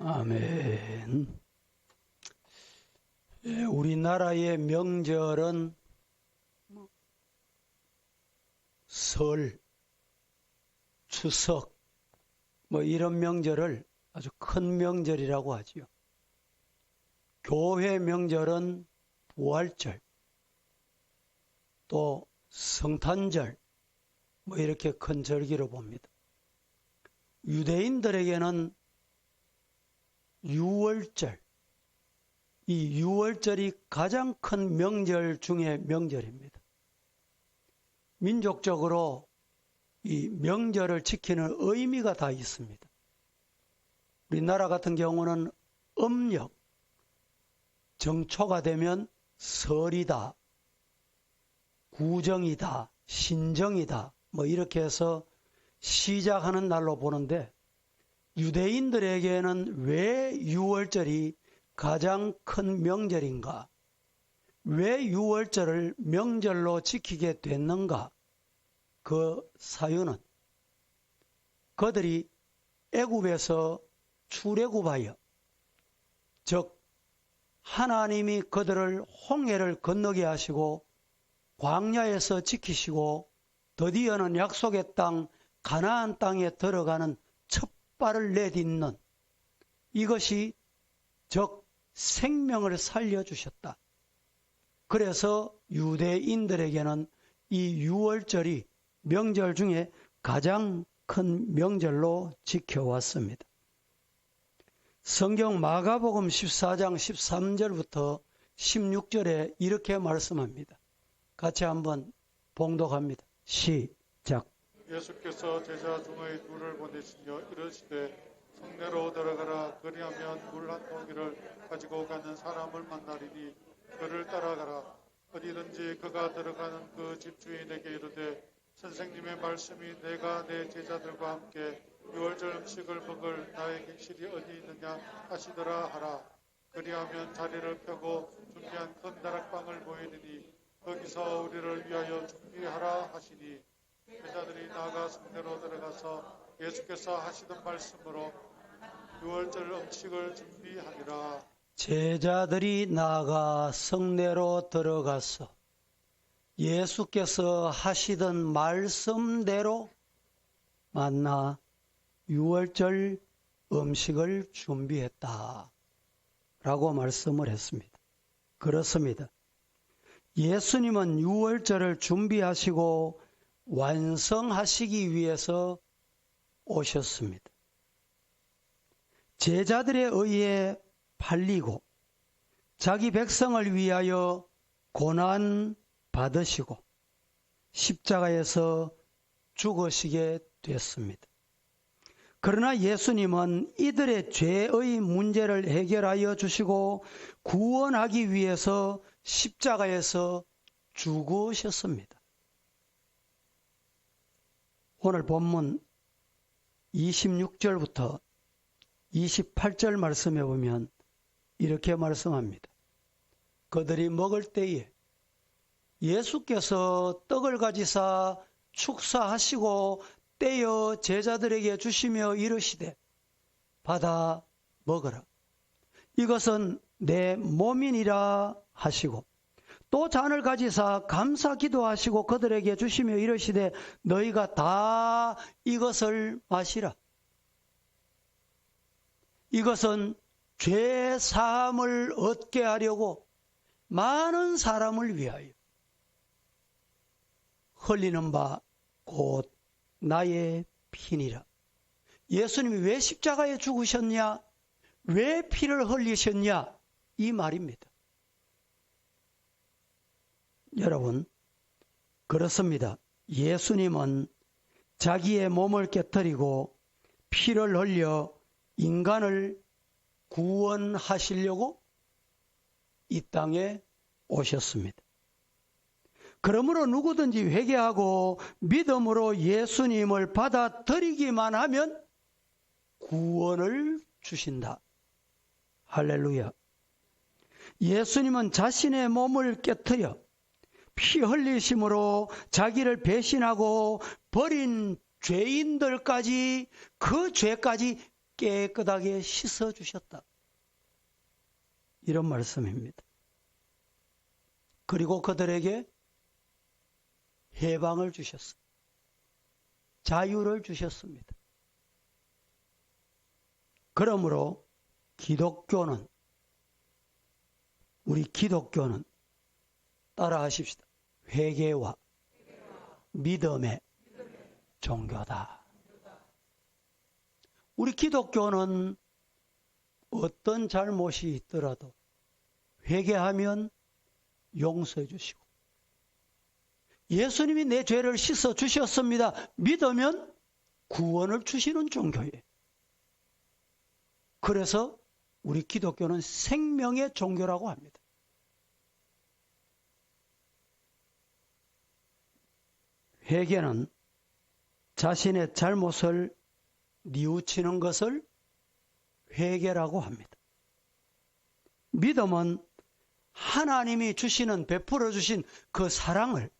아멘. 우리나라의 명절은 설, 추석, 이런 명절을 아주 큰 명절이라고 하지요. 교회 명절은 부활절, 또 성탄절, 이렇게 큰 절기로 봅니다. 유대인들에게는 유월절, 이 유월절이 가장 큰 명절 중에 명절입니다. 민족적으로 이 명절을 지키는 의미가 다 있습니다. 우리나라 같은 경우는 음력, 정초가 되면 설이다, 구정이다, 신정이다, 이렇게 해서 시작하는 날로 보는데, 유대인들에게는 왜 유월절이 가장 큰 명절인가? 왜 유월절을 명절로 지키게 됐는가? 그 사유는 그들이 애굽에서 출애굽하여, 즉 하나님이 그들을 홍해를 건너게 하시고 광야에서 지키시고 드디어는 약속의 땅 가나안 땅에 들어가는 첫 발을 내딛는, 이것이 즉 생명을 살려주셨다. 그래서 유대인들에게는 이 유월절이 명절 중에 가장 큰 명절로 지켜왔습니다. 성경 마가복음 14장 13절부터 16절에 이렇게 말씀합니다. 같이 한번 봉독합니다. 시작. 예수께서 제자 중의 둘을 보내시며 이르시되 성내로 들어가라. 그리하면 물 한 동이를 가지고 가는 사람을 만나리니 그를 따라가라. 어디든지 그가 들어가는 그 집주인에게 이르되 선생님의 말씀이 내가 내 제자들과 함께 유월절 음식을 먹을 나의 객실이 어디 있느냐 하시더라 하라. 그리하면 자리를 펴고 준비한 큰 다락방을 보이리니 거기서 우리를 위하여 준비하라 하시니 제자들이 나아가 성내로 들어가서 예수께서 하시던 말씀으로 유월절 음식을 준비하니라. 제자들이 나아가 성내로 들어가서 예수께서 하시던 말씀대로 만나 유월절 음식을 준비했다 라고 말씀을 했습니다. 그렇습니다. 예수님은 유월절을 준비하시고 완성하시기 위해서 오셨습니다. 제자들에 의해 팔리고 자기 백성을 위하여 고난 받으시고 십자가에서 죽으시게 됐습니다. 그러나 예수님은 이들의 죄의 문제를 해결하여 주시고 구원하기 위해서 십자가에서 죽으셨습니다. 오늘 본문 26절부터 28절 말씀해 보면 이렇게 말씀합니다. 그들이 먹을 때에 예수께서 떡을 가지사 축사하시고 떼어 제자들에게 주시며 이르시되 받아 먹으라. 이것은 내 몸이니라 하시고 또 잔을 가지사 감사 기도하시고 그들에게 주시며 이르시되 너희가 다 이것을 마시라. 이것은 죄 사함을 얻게 하려고 많은 사람을 위하여 흘리는 바 곧 나의 피니라. 예수님이 왜 십자가에 죽으셨냐? 왜 피를 흘리셨냐? 이 말입니다. 여러분, 그렇습니다. 예수님은 자기의 몸을 깨뜨리고 피를 흘려 인간을 구원하시려고 이 땅에 오셨습니다. 그러므로 누구든지 회개하고 믿음으로 예수님을 받아들이기만 하면 구원을 주신다. 할렐루야. 예수님은 자신의 몸을 깨뜨려 피 흘리심으로 자기를 배신하고 버린 죄인들까지 그 죄까지 깨끗하게 씻어 주셨다. 이런 말씀입니다. 그리고 그들에게 해방을 주셨습니다. 자유를 주셨습니다. 그러므로 우리 기독교는 따라하십시다. 회개와 믿음의 종교다. 우리 기독교는 어떤 잘못이 있더라도 회개하면 용서해 주시고, 예수님이 내 죄를 씻어 주셨습니다. 믿으면 구원을 주시는 종교예요. 그래서 우리 기독교는 생명의 종교라고 합니다. 회개는 자신의 잘못을 뉘우치는 것을 회개라고 합니다. 믿음은 하나님이 베풀어 주신 그 사랑을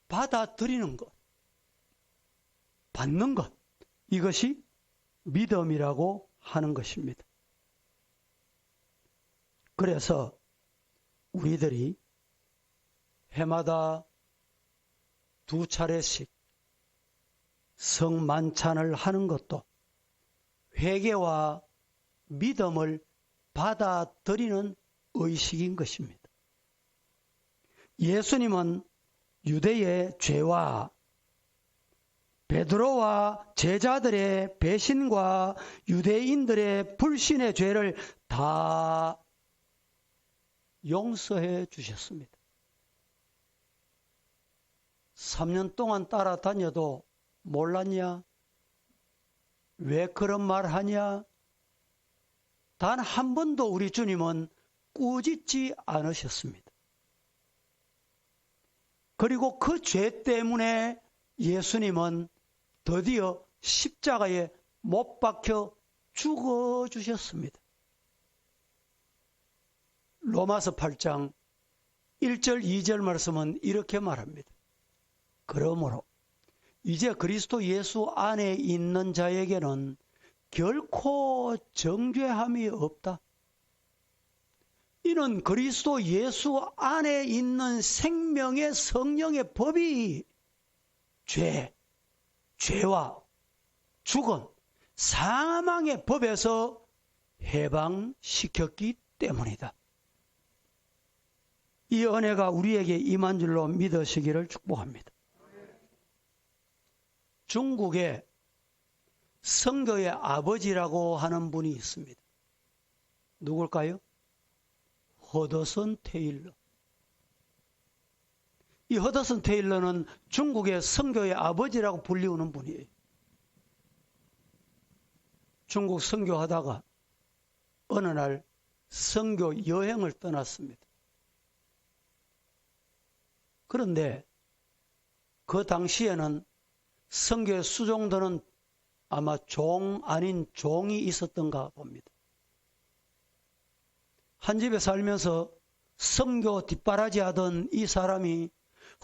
받아들이는 것, 받는 것, 이것이 믿음이라고 하는 것입니다. 그래서 우리들이 해마다 2차례씩 성만찬을 하는 것도 회개와 믿음을 받아들이는 의식인 것입니다. 예수님은 유대의 죄와 베드로와 제자들의 배신과 유대인들의 불신의 죄를 다 용서해 주셨습니다. 3년 동안 따라다녀도 몰랐냐? 왜 그런 말 하냐? 단 한 번도 우리 주님은 꾸짖지 않으셨습니다. 그리고 그 죄 때문에 예수님은 드디어 십자가에 못 박혀 죽어주셨습니다. 로마서 8장 1절 2절 말씀은 이렇게 말합니다. 그러므로 이제 그리스도 예수 안에 있는 자에게는 결코 정죄함이 없다. 이는 그리스도 예수 안에 있는 생명의 성령의 법이 죄와 죽음, 사망의 법에서 해방시켰기 때문이다. 이 은혜가 우리에게 임한 줄로 믿으시기를 축복합니다. 중국에 선교의 아버지라고 하는 분이 있습니다. 누굴까요? 허더슨 테일러. 이 허더슨 테일러는 중국의 선교의 아버지라고 불리우는 분이에요. 중국 선교하다가 어느 날 선교 여행을 떠났습니다. 그런데 그 당시에는 선교의 수종들은 아마 종 아닌 종이 있었던가 봅니다. 한 집에 살면서 선교 뒷바라지 하던 이 사람이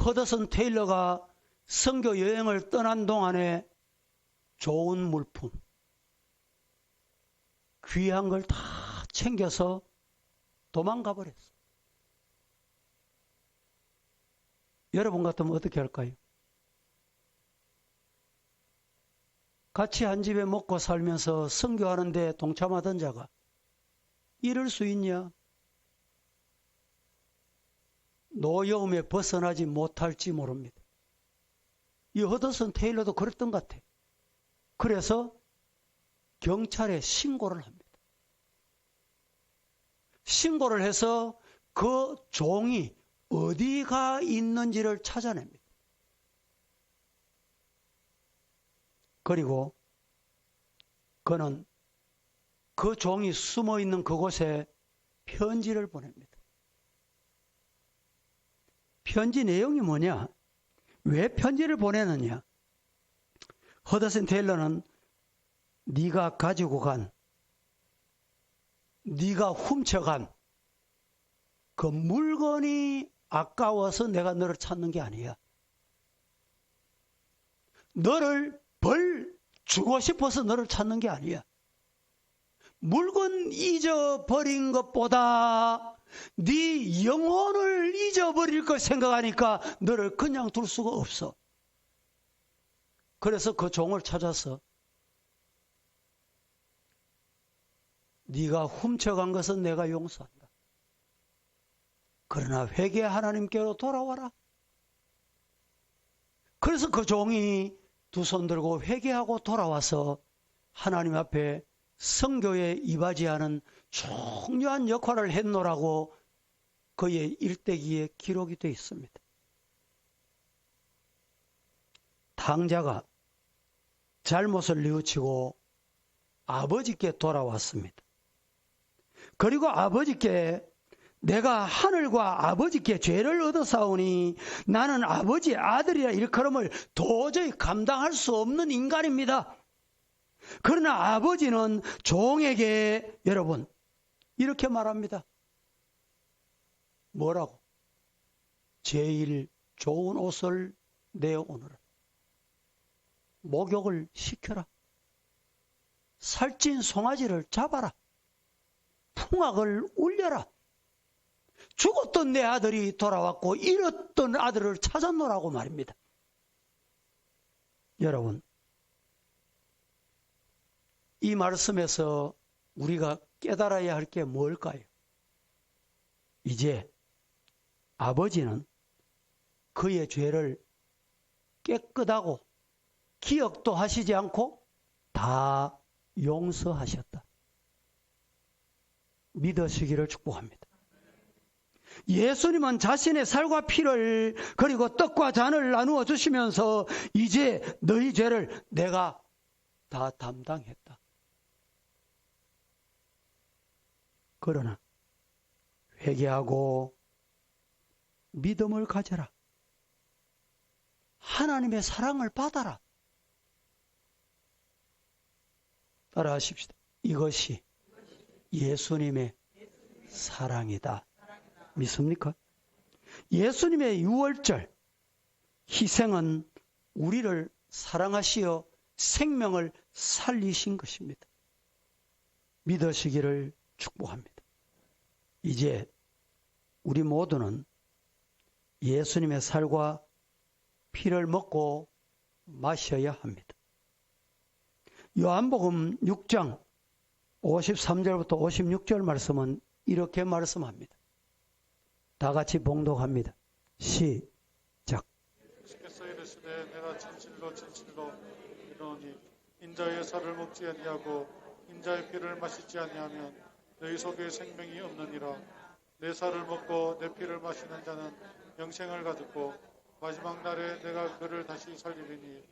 허더슨 테일러가 선교 여행을 떠난 동안에 좋은 물품, 귀한 걸 다 챙겨서 도망가 버렸어요. 여러분 같으면 어떻게 할까요? 같이 한 집에 먹고 살면서 선교하는데 동참하던 자가 이럴 수 있냐? 노여움에 벗어나지 못할지 모릅니다. 이 허더슨 테일러도 그랬던 것 같아요. 그래서 경찰에 신고를 합니다. 신고를 해서 그 종이 어디가 있는지를 찾아냅니다. 그리고 그는 그 종이 숨어 있는 그곳에 편지를 보냅니다. 편지 내용이 뭐냐? 왜 편지를 보내느냐? 허더슨 테일러는 네가 가지고 간, 네가 훔쳐간 그 물건이 아까워서 내가 너를 찾는 게 아니야. 너를 벌 주고 싶어서 너를 찾는 게 아니야. 물건 잊어버린 것보다 네 영혼을 잊어버릴 걸 생각하니까 너를 그냥 둘 수가 없어. 그래서 그 종을 찾아서 네가 훔쳐간 것은 내가 용서한다. 그러나 회개 하나님께로 돌아와라. 그래서 그 종이 두 손 들고 회개하고 돌아와서 하나님 앞에 선교에 이바지하는 중요한 역할을 했노라고 그의 일대기에 기록이 되어 있습니다. 탕자가 잘못을 뉘우치고 아버지께 돌아왔습니다. 그리고 아버지께 내가 하늘과 아버지께 죄를 얻어싸우니 나는 아버지의 아들이라 일컬음을 도저히 감당할 수 없는 인간입니다. 그러나 아버지는 종에게 여러분 이렇게 말합니다. 뭐라고? 제일 좋은 옷을 내어오너라. 목욕을 시켜라. 살찐 송아지를 잡아라. 풍악을 울려라. 죽었던 내 아들이 돌아왔고 잃었던 아들을 찾았노라고 말입니다. 여러분, 이 말씀에서 우리가 깨달아야 할 게 뭘까요? 이제 아버지는 그의 죄를 깨끗하고 기억도 하시지 않고 다 용서하셨다. 믿으시기를 축복합니다. 예수님은 자신의 살과 피를 그리고 떡과 잔을 나누어 주시면서 이제 너희 죄를 내가 다 담당했다. 그러나 회개하고 믿음을 가져라. 하나님의 사랑을 받아라. 따라하십시다. 이것이 예수님의 사랑이다. 믿습니까? 예수님의 유월절 희생은 우리를 사랑하시어 생명을 살리신 것입니다. 믿으시기를 축복합니다. 이제 우리 모두는 예수님의 살과 피를 먹고 마셔야 합니다. 요한복음 6장 53절부터 56절 말씀은 이렇게 말씀합니다. 다 같이 봉독합니다. 시작. 주께서 이르시되 내가 진실로 진실로 이르노니 인자의 살을 먹지 아니하고 인자의 피를 마시지 아니하면 너희 속에 생명이 없느니라. 내 살을 먹고 내 피를 마시는 자는 영생을 가졌고 마지막 날에 내가 그를 다시 살리리니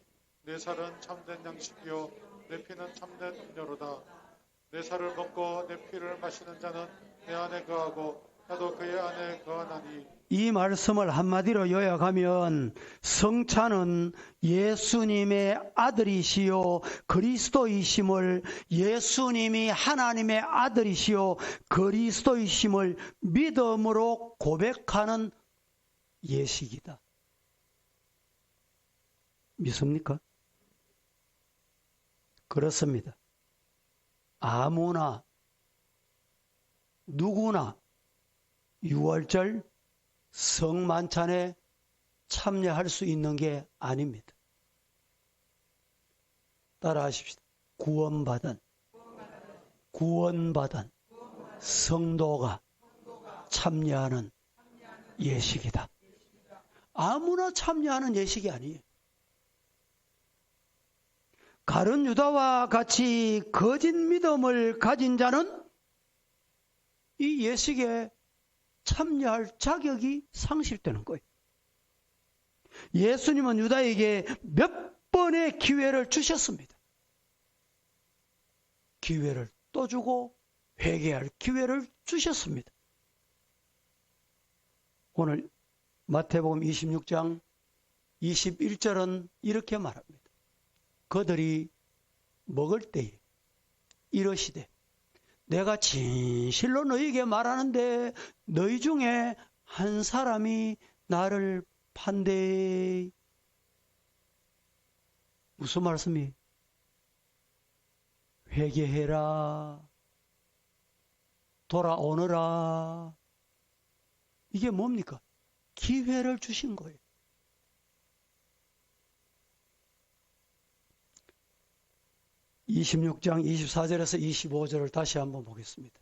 내 살은 참된 양식이요 내 피는 참된 음료로다. 내 살을 먹고 내 피를 마시는 자는 내 안에 거하고 나도 그의 안에 거하나니. 이 말씀을 한마디로 요약하면 성찬은 예수님의 아들이시요 그리스도이심을, 예수님이 하나님의 아들이시요 그리스도이심을 믿음으로 고백하는 예식이다. 믿습니까? 그렇습니다. 아무나 누구나 유월절 성만찬에 참여할 수 있는 게 아닙니다. 따라하십시다. 구원받은 성도가 참여하는 예식이다. 아무나 참여하는 예식이 아니에요. 가룟 유다와 같이 거짓 믿음을 가진 자는 이 예식에 참여할 자격이 상실되는 거예요. 예수님은 유다에게 몇 번의 기회를 주셨습니다. 기회를 또 주고 회개할 기회를 주셨습니다. 오늘 마태복음 26장 21절은 이렇게 말합니다. 그들이 먹을 때에 이러시되 내가 진실로 너희에게 말하는데 너희 중에 한 사람이 나를 판대. 무슨 말씀이? 회개해라. 돌아오너라. 이게 뭡니까? 기회를 주신 거예요. (26장) 24절에서 25절을 다시 한번 보겠습니다.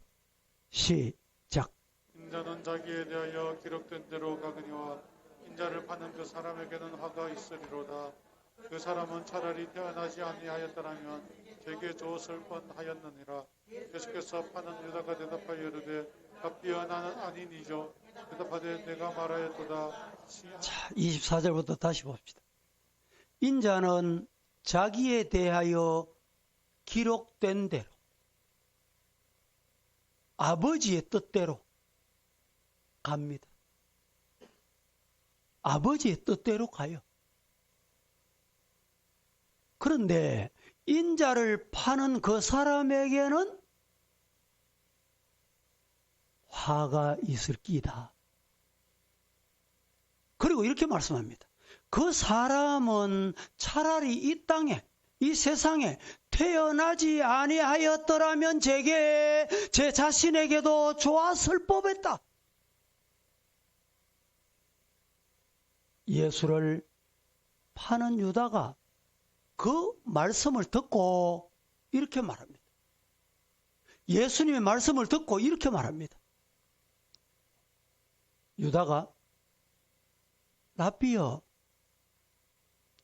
시작. 인자는 자기에 대하여 기록된 대로 가거니와 인자를 파는 그 사람에게는 화가 있으리로다. 그 사람은 차라리 태어나지 아니하였더라면 되게 좋았을 뻔하였느니라. 예수께서 파는 유다가 대답하여 이르되 갑비어 나는 아니니죠. 대답하되 내가 말하였도다. 자, 24절부터 다시 봅시다. 인자는 자기에 대하여 기록된 대로 아버지의 뜻대로 갑니다. 아버지의 뜻대로 가요. 그런데 인자를 파는 그 사람에게는 화가 있을 끼다. 그리고 이렇게 말씀합니다. 그 사람은 차라리 이 땅에, 이 세상에 태어나지 아니하였더라면 제게, 제 자신에게도 좋았을 법했다. 예수를 파는 유다가 그 말씀을 듣고 이렇게 말합니다. 예수님의 말씀을 듣고 이렇게 말합니다. 유다가 라비여,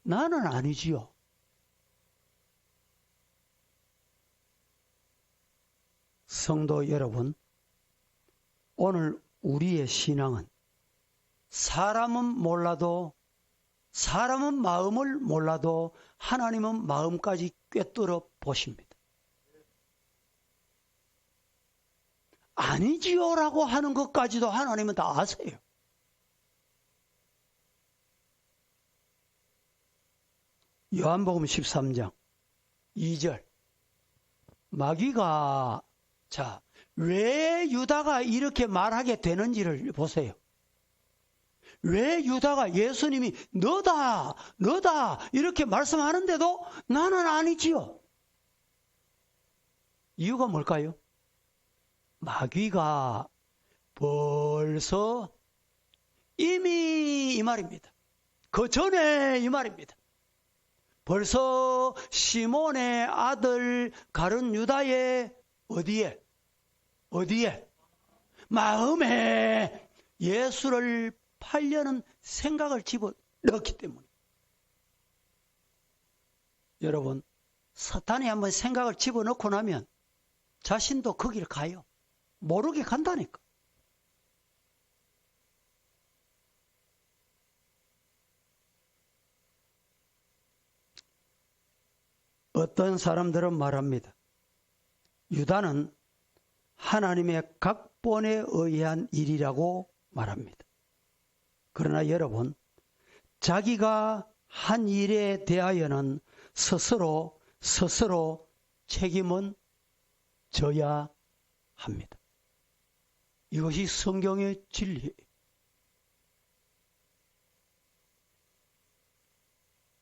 나는 아니지요. 성도 여러분, 오늘 우리의 신앙은 사람은 몰라도, 사람은 마음을 몰라도 하나님은 마음까지 꿰뚫어 보십니다. 아니지요라고 하는 것까지도 하나님은 다 아세요. 요한복음 13장 2절. 마귀가, 자, 왜 유다가 이렇게 말하게 되는지를 보세요. 왜 유다가 예수님이 너다, 너다 이렇게 말씀하는데도 나는 아니지요. 이유가 뭘까요? 마귀가 벌써 이미 이 말입니다. 그 전에 이 말입니다. 벌써 시몬의 아들 가룟 유다의 어디에? 마음에 예수를 팔려는 생각을 집어넣었기 때문에. 여러분, 사탄이 한번 생각을 집어넣고 나면 자신도 거기를 가요. 모르게 간다니까. 어떤 사람들은 말합니다. 유다는 하나님의 각본에 의한 일이라고 말합니다. 그러나 여러분, 자기가 한 일에 대하여는 스스로 책임은 져야 합니다. 이것이 성경의 진리예요.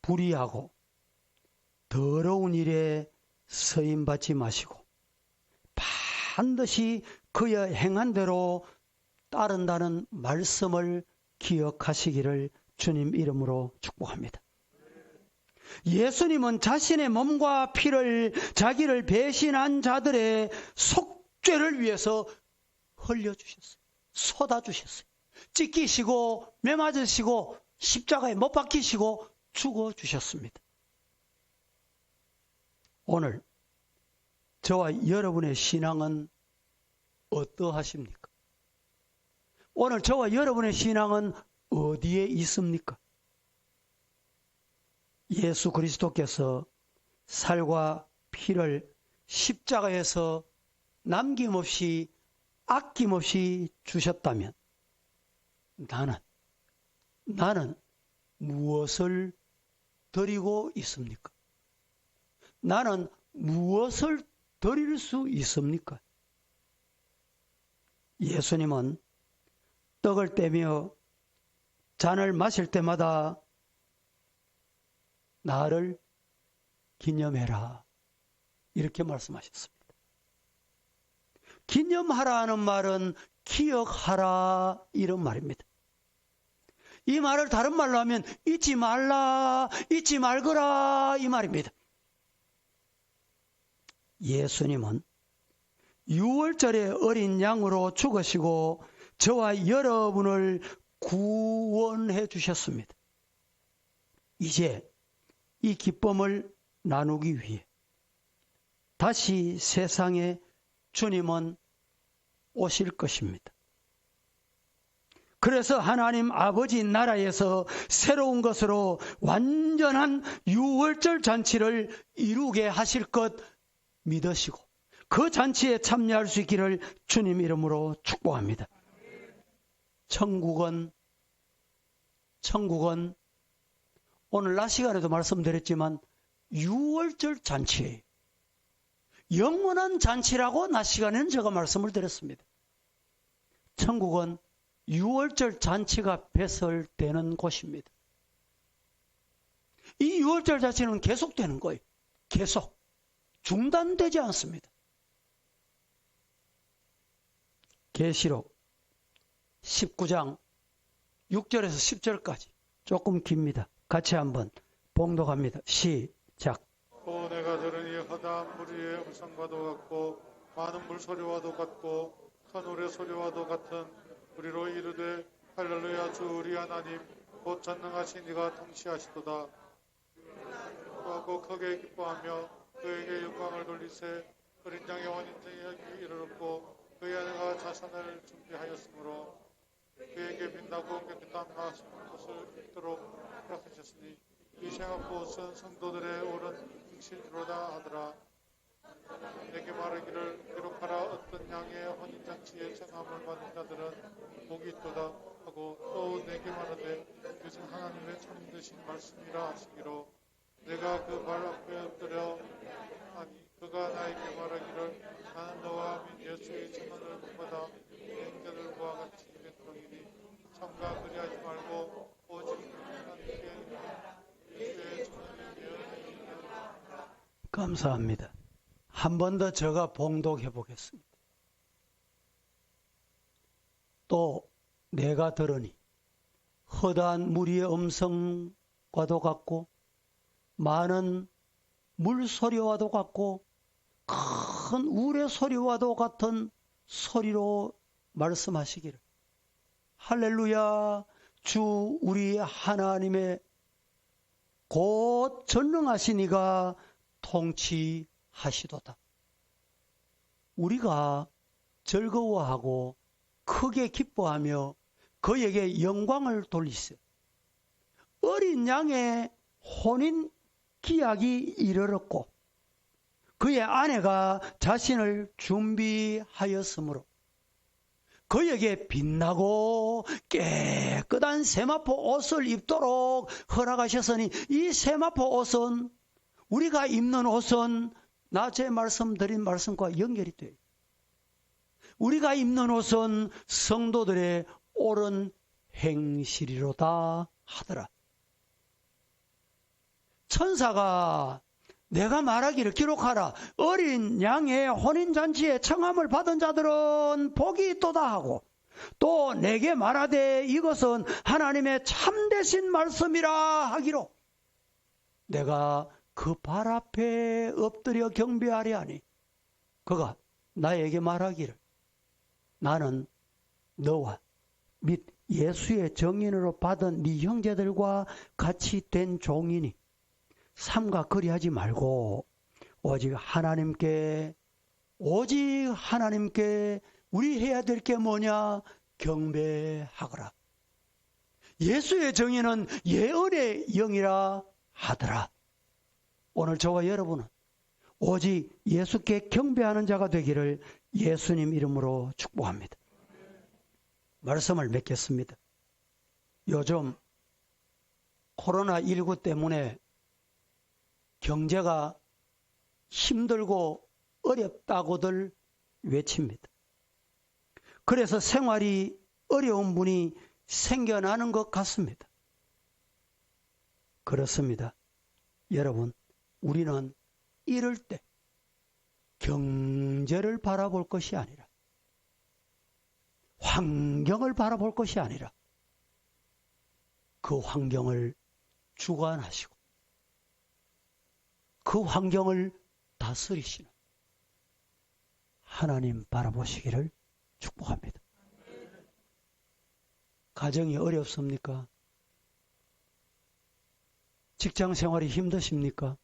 불의하고 더러운 일에 서임받지 마시고 반드시 그의 행한 대로 따른다는 말씀을 기억하시기를 주님 이름으로 축복합니다. 예수님은 자신의 몸과 피를 자기를 배신한 자들의 속죄를 위해서 흘려주셨어요. 쏟아주셨어요. 찢기시고 매맞으시고 십자가에 못 박히시고 죽어주셨습니다. 오늘 저와 여러분의 신앙은 어떠하십니까? 오늘 저와 여러분의 신앙은 어디에 있습니까? 예수 그리스도께서 살과 피를 십자가에서 남김없이 아낌없이 주셨다면 나는 무엇을 드리고 있습니까? 나는 무엇을 드릴 수 있습니까? 예수님은 떡을 떼며 잔을 마실 때마다 나를 기념해라 이렇게 말씀하셨습니다. 기념하라는 말은 기억하라 이런 말입니다. 이 말을 다른 말로 하면 잊지 말라, 잊지 말거라 이 말입니다. 예수님은 유월절에 어린 양으로 죽으시고 저와 여러분을 구원해 주셨습니다. 이제 이 기쁨을 나누기 위해 다시 세상에 주님은 오실 것입니다. 그래서 하나님 아버지 나라에서 새로운 것으로 완전한 유월절 잔치를 이루게 하실 것 믿으시고 그 잔치에 참여할 수 있기를 주님 이름으로 축복합니다. 천국은 오늘 낮 시간에도 말씀드렸지만 유월절 잔치예요. 영원한 잔치라고 낮 시간에는 제가 말씀을 드렸습니다. 천국은 유월절 잔치가 배설되는 곳입니다. 이 유월절 잔치는 계속되는 거예요. 계속. 중단되지 않습니다. 계시록 19장 6절에서 10절까지 조금 깁니다. 같이 한번 봉독합니다. 시작. 또 내가 들으니 허다한 무리의 음성과도 같고 많은 물소리와도 같고 큰 우레 소리와도 같은 우리로 이르되 할렐루야 주 우리 하나님 곧 전능하신 이가 통치하시도다 하고 크게 기뻐하며 그에게 영광을 돌리세 어린 양의 원인장에 이르렀고 그의 아내가 자선을 준비하였으므로 그에게 빛나고 깨끗한 것을 입도록 허락하셨으니 이 생각고 옷은 성도들의 옳은 행실로다 하더라. 내게 말하기를 기록하라 어떤 양의 혼인잔치에 청함을 받은 자들은 복이 있도다 하고 또 내게 말하되 이것은 하나님의 참되신 말씀이라 하시기로 내가 그 발 앞에 엎드려 하니 그가 나에게 말하기를 나는 너와 민 예수의 증언을 못 받아 행자들과 같이 맺도록이니 삼가 그리하지 말고 오직 하나님께 예수의 증언을 예언하시며 감사합니다. 한 번 더 제가 봉독해 보겠습니다. 또 내가 들으니 허다한 무리의 음성과도 같고 많은 물소리와도 같고 큰 우레 소리와도 같은 소리로 말씀하시기를 할렐루야 주 우리 하나님의 곧 전능하신 이가 통치하시도다. 우리가 즐거워하고 크게 기뻐하며 그에게 영광을 돌리세. 어린 양의 혼인 기약이 이르렀고 그의 아내가 자신을 준비하였으므로 그에게 빛나고 깨끗한 세마포 옷을 입도록 허락하셨으니 이 세마포 옷은 우리가 입는 옷은 낮에 말씀드린 말씀과 연결이 돼요. 우리가 입는 옷은 성도들의 옳은 행실이로다 하더라. 천사가 내가 말하기를 기록하라. 어린 양의 혼인잔치에 청함을 받은 자들은 복이 있도다 하고 또 내게 말하되 이것은 하나님의 참되신 말씀이라 하기로 내가 그 발 앞에 엎드려 경배하려 하니 그가 나에게 말하기를 나는 너와 및 예수의 정인으로 받은 네 형제들과 같이 된 종이니 삼가 그리하지 말고 오직 하나님께 우리 해야 될 게 뭐냐? 경배하거라. 예수의 정의는 예언의 영이라 하더라. 오늘 저와 여러분은 오직 예수께 경배하는 자가 되기를 예수님 이름으로 축복합니다. 말씀을 맺겠습니다. 요즘 코로나19 때문에 경제가 힘들고 어렵다고들 외칩니다. 그래서 생활이 어려운 분이 생겨나는 것 같습니다. 그렇습니다. 여러분, 우리는 이럴 때 경제를 바라볼 것이 아니라 환경을 바라볼 것이 아니라 그 환경을 주관하시고 그 환경을 다스리시는 하나님 바라보시기를 축복합니다. 가정이 어렵습니까? 직장 생활이 힘드십니까?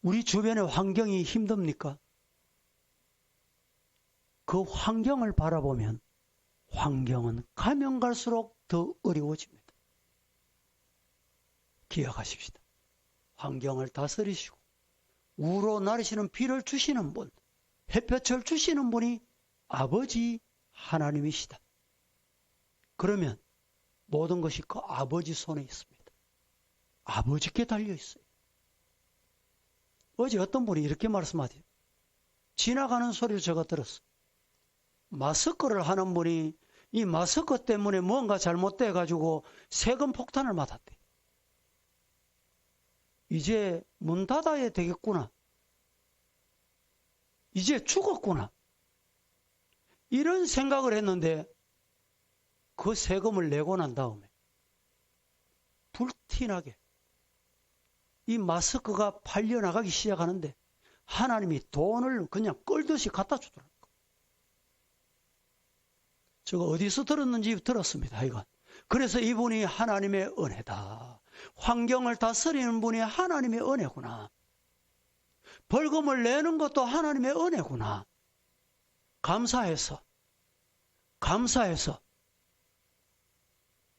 우리 주변의 환경이 힘듭니까? 그 환경을 바라보면 환경은 가면 갈수록 더 어려워집니다. 기억하십시다. 환경을 다스리시고 우러나르시는 비를 주시는 분, 햇볕을 주시는 분이 아버지 하나님이시다. 그러면 모든 것이 그 아버지 손에 있습니다. 아버지께 달려있어요. 어제 어떤 분이 이렇게 말씀하대요. 지나가는 소리를 제가 들었어요. 마스크를 하는 분이 이 마스크 때문에 뭔가 잘못돼가지고 세금 폭탄을 맞았대. 이제 문 닫아야 되겠구나. 이제 죽었구나. 이런 생각을 했는데 그 세금을 내고 난 다음에 불티나게 이 마스크가 팔려나가기 시작하는데 하나님이 돈을 그냥 끌듯이 갖다 주더라고요. 제가 어디서 들었는지 들었습니다. 하여간. 그래서 이분이 하나님의 은혜다. 환경을 다스리는 분이 하나님의 은혜구나. 벌금을 내는 것도 하나님의 은혜구나. 감사해서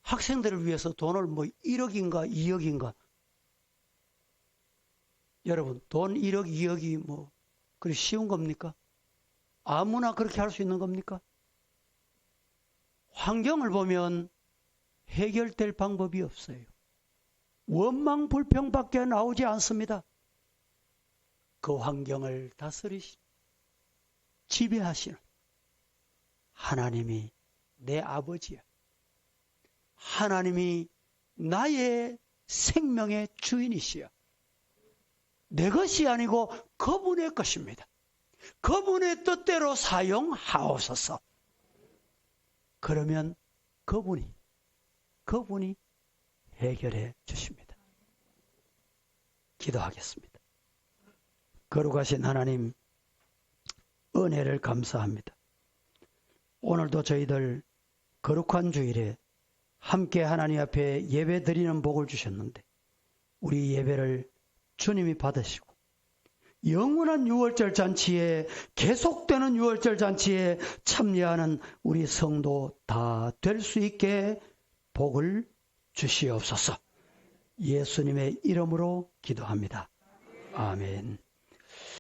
학생들을 위해서 돈을 1억인가 2억인가. 여러분, 돈 1억 2억이 그리 쉬운 겁니까? 아무나 그렇게 할 수 있는 겁니까? 환경을 보면 해결될 방법이 없어요. 원망 불평밖에 나오지 않습니다. 그 환경을 다스리시는, 지배하시는 하나님이 내 아버지야. 하나님이 나의 생명의 주인이시여. 내 것이 아니고 그분의 것입니다. 그분의 뜻대로 사용하옵소서. 그러면 그분이 해결해 주십니다. 기도하겠습니다. 거룩하신 하나님, 은혜를 감사합니다. 오늘도 저희들 거룩한 주일에 함께 하나님 앞에 예배 드리는 복을 주셨는데 우리 예배를 주님이 받으시고 영원한 유월절 잔치에, 계속되는 유월절 잔치에 참여하는 우리 성도 다 될 수 있게 복을 주시옵소서. 예수님의 이름으로 기도합니다. 아멘.